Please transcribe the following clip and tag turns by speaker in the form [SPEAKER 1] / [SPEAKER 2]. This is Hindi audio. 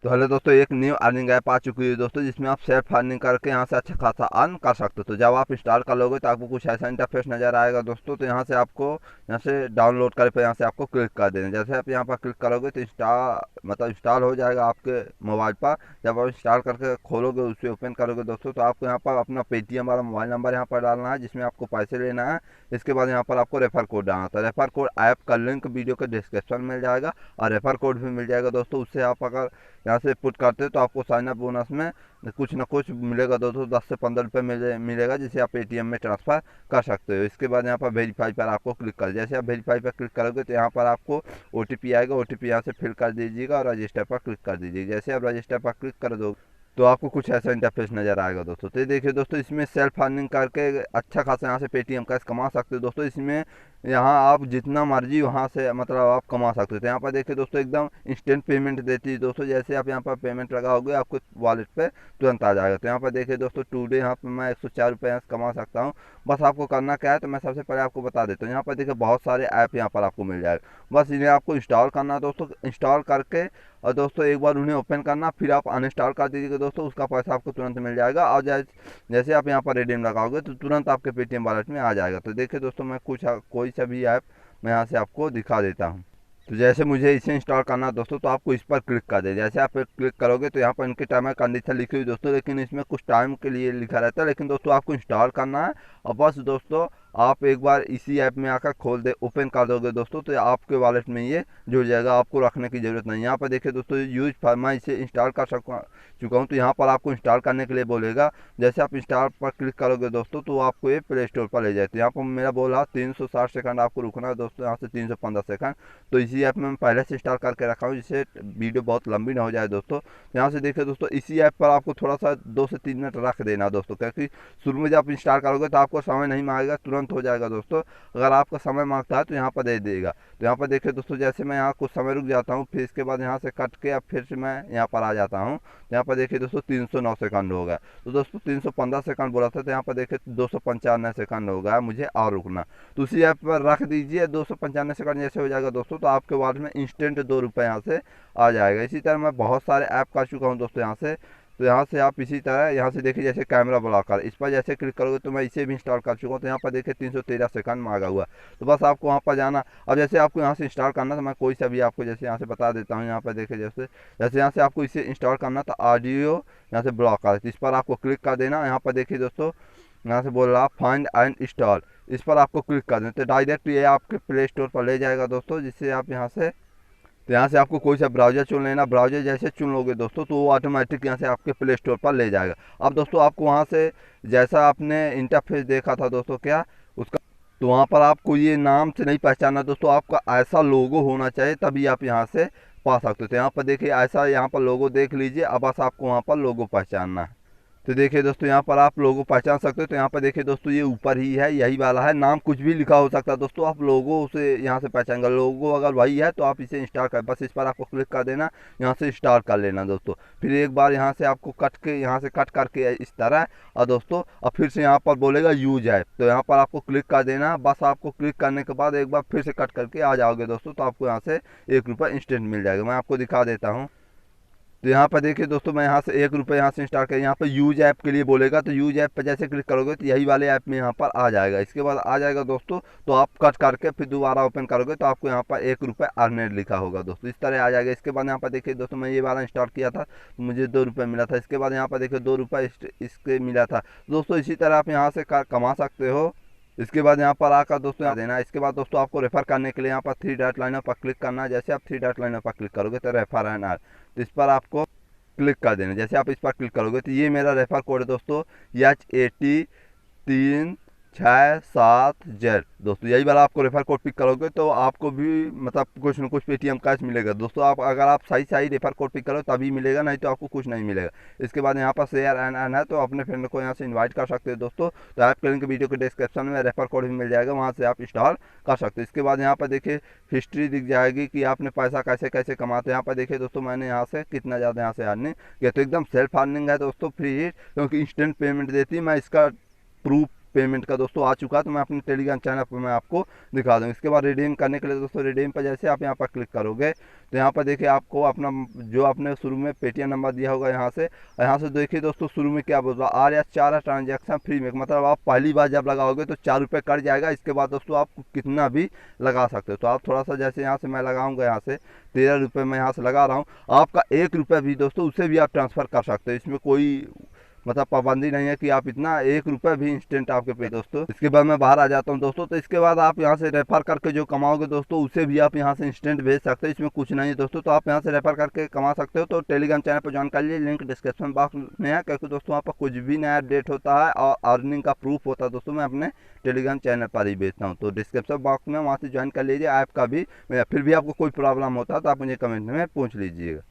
[SPEAKER 1] तो हेलो दोस्तों, एक न्यू अर्निंग ऐप आ चुकी है दोस्तों, जिसमें आप सेल्फ अर्निंग करके यहाँ से अच्छा खासा अर्न कर सकते हो। तो जब आप इंस्टॉल कर लोगे तो आपको कुछ ऐसा इंटरफेस नज़र आएगा दोस्तों। तो यहाँ से आपको यहाँ से डाउनलोड करे पे यहाँ से आपको क्लिक कर देना। जैसे आप यहाँ पर क्लिक करोगे तो इंस्टॉल हो जाएगा आपके मोबाइल पर। जब आप इंस्टॉल करके खोलोगे, उसे ओपन करोगे दोस्तों, तो आपको यहाँ पर अपना पेटीएम वाला मोबाइल नंबर यहाँ पर डालना है, जिसमें आपको पैसे लेना है। इसके बाद यहाँ पर आपको रेफर कोड डालना था। रेफर कोड ऐप का लिंक वीडियो के डिस्क्रिप्शन में मिल जाएगा, और रेफर कोड भी मिल जाएगा दोस्तों। उससे आप अगर यहाँ से पुट करते हो तो आपको साइन अप बोनस में कुछ ना कुछ मिलेगा दोस्तों। 10 से 15 रुपये मिलेगा, जिसे आप पेटीएम में ट्रांसफ़र कर सकते हो। इसके बाद यहाँ पर वेरीफाई पर आपको क्लिक कर, जैसे आप वेरीफाई पर क्लिक करोगे तो यहाँ पर आपको ओटीपी आएगा। ओटीपी यहाँ से फिल कर दीजिएगा और रजिस्टर पर क्लिक कर दीजिएगा। जैसे आप रजिस्टर पर क्लिक कर दो तो आपको कुछ ऐसा इंटरफेस नज़र आएगा दोस्तों। तो ये देखिए दोस्तों, इसमें सेल्फ अर्निंग करके अच्छा खासा यहाँ से पेटीएम कैश कमा सकते हो दोस्तों। इसमें यहाँ आप जितना मर्जी वहाँ से मतलब आप कमा सकते हो। तो यहाँ पर देखिए दोस्तों, एकदम इंस्टेंट पेमेंट देती है दोस्तों। जैसे आप यहाँ पर पेमेंट लगाओगे, आपको वॉलेट पे तुरंत आ जाएगा। तो यहाँ पर देखिए दोस्तों, टुडे यहाँ पर मैं 104 रुपये यहाँ से कमा सकता हूँ। बस आपको करना क्या है, तो मैं सबसे पहले आपको बता देता हूँ। यहाँ पर देखिए बहुत सारे ऐप यहाँ पर आपको मिल जाएगा। बस इन्हें आपको इंस्टॉल करना है दोस्तों। इंस्टॉल करके और दोस्तों एक बार उन्हें ओपन करना, फिर आप अनइंस्टॉल कर दीजिएगा दोस्तों। उसका पैसा आपको तुरंत मिल जाएगा। और जैसे आप यहाँ पर रिडीम लगाओगे तो तुरंत आपके पेटीएम वॉलेट में आ जाएगा। तो देखिए दोस्तों, मैं कोई सा भी ऐप मैं यहाँ से आपको दिखा देता हूँ। तो जैसे मुझे इसे इंस्टॉल करना है दोस्तों, तो आपको इस पर क्लिक कर दे। जैसे आप क्लिक करोगे तो यहाँ पर इनके टाइम एंड कंडीशन लिखी हुई दोस्तों, लेकिन इसमें कुछ टाइम के लिए लिखा रहता है। लेकिन दोस्तों आपको इंस्टॉल करना है, और बस दोस्तों आप एक बार इसी ऐप में आकर खोल दे ओपन कर दोगे दोस्तों, तो आपके वॉलेट में ये जुड़ जाएगा। आपको रखने की ज़रूरत नहीं। यहाँ पर देखिए दोस्तों, यूज फॉर मैं इसे इंस्टॉल कर चुका हूँ। तो यहाँ पर आपको इंस्टॉल करने के लिए बोलेगा। जैसे आप इंस्टॉल पर क्लिक करोगे दोस्तों, तो आपको ये प्ले स्टोर पर ले जाए। तो यहाँ पर मेरा बोला 360 सेकंड आपको रुकना है दोस्तों, यहाँ से 315 सेकंड। तो इसी ऐप में मैं पहले से इंस्टॉल करके रखा हूँ, जिससे वीडियो बहुत लंबी ना हो जाए दोस्तों। तो यहाँ से देखिए दोस्तों, इसी ऐप पर आपको थोड़ा सा 2 से 3 मिनट रख देना दोस्तों, क्योंकि शुरू में जब आप इंस्टॉल करोगे तो आपको समय नहीं मांगेगा, तुरंत हो जाएगा दोस्तों। अगर आपका समय मांगता है तो यहाँ पर दे देगा। तो यहाँ पर देखिए दोस्तों, जैसे मैं यहाँ कुछ समय रुक जाता हूँ, फिर इसके बाद यहाँ से कट के अब फिर से मैं यहाँ पर आ जाता हूँ। तो यहाँ पर देखिए दोस्तों 309 सेकंड हो गया। तो दोस्तों 315 सेकंड बोला था, तो यहाँ पर देखिए 295 सेकंड हो गया मुझे और रुकना। तो उसी ऐप पर रख दीजिए। 295 सेकंड जैसे हो जाएगा दोस्तों, तो आपके वॉलेट में इंस्टेंट 2 रुपये यहाँ से आ जाएगा। इसी तरह मैं बहुत सारे ऐप कर चुका हूँ दोस्तों यहाँ से। तो यहाँ से आप इसी तरह यहाँ से देखिए, जैसे कैमरा ब्लॉकर, इस पर जैसे क्लिक करोगे तो मैं इसे भी इंस्टॉल कर चुका हूँ। तो यहाँ पर देखिए 313 सेकंड मांगा हुआ। तो बस आपको वहाँ पर जाना। अब जैसे आपको यहाँ से इंस्टॉल करना, तो मैं कोई सा भी आपको जैसे यहाँ से बता देता हूँ। यहाँ पर देखिए जैसे जैसे यहाँ से आपको इसे इंस्टॉल करना था, ऑडियो यहाँ से ब्लॉकर, इस पर आपको क्लिक कर देना। यहाँ पर देखिए दोस्तों, यहाँ से बोल रहा फाइंड एंड इंस्टॉल, इस पर आपको क्लिक कर दें तो डायरेक्ट ये आपके प्ले स्टोर पर ले जाएगा दोस्तों, जिससे आप यहाँ से तो यहाँ से आपको कोई सा ब्राउज़र चुन लेना। ब्राउज़र जैसे चुन लोगे दोस्तों, तो वो ऑटोमेटिक यहाँ से आपके प्ले स्टोर पर ले जाएगा। अब दोस्तों आपको वहाँ से जैसा आपने इंटरफेस देखा था दोस्तों, क्या उसका, तो वहाँ पर आपको ये नाम से नहीं पहचानना दोस्तों, आपका ऐसा लोगो होना चाहिए, तभी आप यहाँ से पा सकते हो। तो यहाँ पर देखिए ऐसा यहाँ पर लोगो देख लीजिए। अब बस आपको वहाँ पर लोगो पहचानना है। तो देखिए दोस्तों, यहाँ पर आप लोगो पहचान सकते हो। तो यहाँ पर देखिए दोस्तों, ये ऊपर ही है, यही वाला है। नाम कुछ भी लिखा हो सकता है दोस्तों, आप लोगो से यहाँ से पहचान कर, लोगो अगर वही है तो आप इसे इंस्टॉल कर, बस इस पर आपको क्लिक कर देना, यहाँ से इंस्टॉल कर लेना दोस्तों। फिर एक बार यहाँ से आपको कट के यहाँ से कट करके इस तरह, और दोस्तों अब फिर से यहाँ पर बोलेगा यूज ऐप, तो यहाँ पर आपको क्लिक कर देना। बस आपको क्लिक करने के बाद एक बार फिर से कट करके आ जाओगे दोस्तों, तो आपको यहाँ से 1 रुपये इंस्टेंट मिल जाएगा। मैं आपको दिखा देता हूँ। तो यहाँ पर देखिए दोस्तों, मैं यहाँ से 1 रुपये यहाँ से स्टार्ट कर, यहाँ पर यूज ऐप के लिए बोलेगा। तो यूज ऐप पर जैसे क्लिक करोगे तो यही वाले ऐप में यहाँ पर आ जाएगा। इसके बाद आ जाएगा दोस्तों, तो आप कट करके फिर दोबारा ओपन करोगे तो आपको यहाँ पर 1 रुपये अर्नेड लिखा होगा दोस्तों, इस तरह आ जाएगा। इसके बाद यहाँ पर देखिए दोस्तों, मैं ये वाला स्टार्ट किया था तो मुझे 2 रुपये मिला था। इसके बाद यहाँ पर देखिए 2 रुपये इसके मिला था दोस्तों। इसी तरह आप यहाँ से कमा सकते हो। इसके बाद यहाँ पर आकर दोस्तों यहाँ देना। इसके बाद दोस्तों आपको रेफर करने के लिए यहाँ पर 3 डॉट लाइनर पर क्लिक करना है। जैसे आप 3 डॉट लाइनर पर क्लिक करोगे तो रेफर एंड अर्न, तो इस पर आपको क्लिक कर देना। जैसे आप इस पर क्लिक करोगे तो ये मेरा रेफर कोड है दोस्तों, H803670 दोस्तों। यही वाला आपको रेफर कोड पिक करोगे तो आपको भी मतलब कुछ न कुछ पेटीएम कैश मिलेगा दोस्तों। आप अगर आप सही रेफर कोड पिक करो तभी मिलेगा, नहीं तो आपको कुछ नहीं मिलेगा। इसके बाद यहाँ पर शेयर एंड अर्न है, तो अपने फ्रेंड को यहाँ से इन्वाइट कर सकते हो दोस्तों। तो ऐप के लिंक वीडियो के डिस्क्रिप्शन में रेफर कोड भी मिल जाएगा, वहाँ से आप इंस्टॉल कर सकते हो। इसके बाद यहाँ पर देखिए हिस्ट्री दिख जाएगी कि आपने पैसा कैसे कैसे कमाते हैं। यहाँ पर देखिए दोस्तों, मैंने यहाँ से कितना ज़्यादा यहाँ से अर्निंग किया। तो एकदम सेल्फ अर्निंग है दोस्तों, फ्री हिट, क्योंकि इंस्टेंट पेमेंट देती है। मैं इसका प्रूफ पेमेंट का दोस्तों आ चुका है, तो मैं अपने टेलीग्राम चैनल पर मैं आपको दिखा दूँ। इसके बाद रिडीम करने के लिए दोस्तों रिडीम पर जैसे आप यहाँ पर क्लिक करोगे तो यहाँ पर देखिए आपको अपना जो आपने शुरू में पेटीएम नंबर दिया होगा यहाँ से देखिए दोस्तों शुरू में क्या बोल रहा है, RS4 ट्रांजेक्शन फ्री में, मतलब आप पहली बार जब लगाओगे तो 4 रुपये कट जाएगा। इसके बाद दोस्तों आप कितना भी लगा सकते हो। तो आप थोड़ा सा जैसे यहाँ से मैं लगाऊंगा, यहाँ से 13 रुपये मैं यहाँ से लगा रहा हूँ। आपका 1 रुपये भी दोस्तों उसे भी आप ट्रांसफ़र कर सकते हो, इसमें कोई मतलब पाबंदी नहीं है कि आप इतना 1 रुपये भी इंस्टेंट आपके पे दोस्तों। इसके बाद मैं बाहर आ जाता हूं दोस्तों। तो इसके बाद आप यहां से रेफर करके जो कमाओगे दोस्तों उसे भी आप यहां से इंस्टेंट भेज सकते हो, इसमें कुछ नहीं है दोस्तों। तो आप यहां से रेफर करके कमा सकते हो। तो टेलीग्राम चैनल पर ज्वाइन कर लीजिए, लिंक डिस्क्रिप्शन बॉक्स में है, क्योंकि दोस्तों वहाँ पर कुछ भी नया अपडेट होता है और अर्निंग का प्रूफ होता है दोस्तों, मैं अपने टेलीग्राम चैनल पर ही भेजता हूँ। तो डिस्क्रिप्शन बॉक्स में वहाँ से ज्वाइन कर लीजिए। ऐप का भी फिर भी आपको कोई प्रॉब्लम होता है तो आप मुझे कमेंट में पूछ लीजिएगा।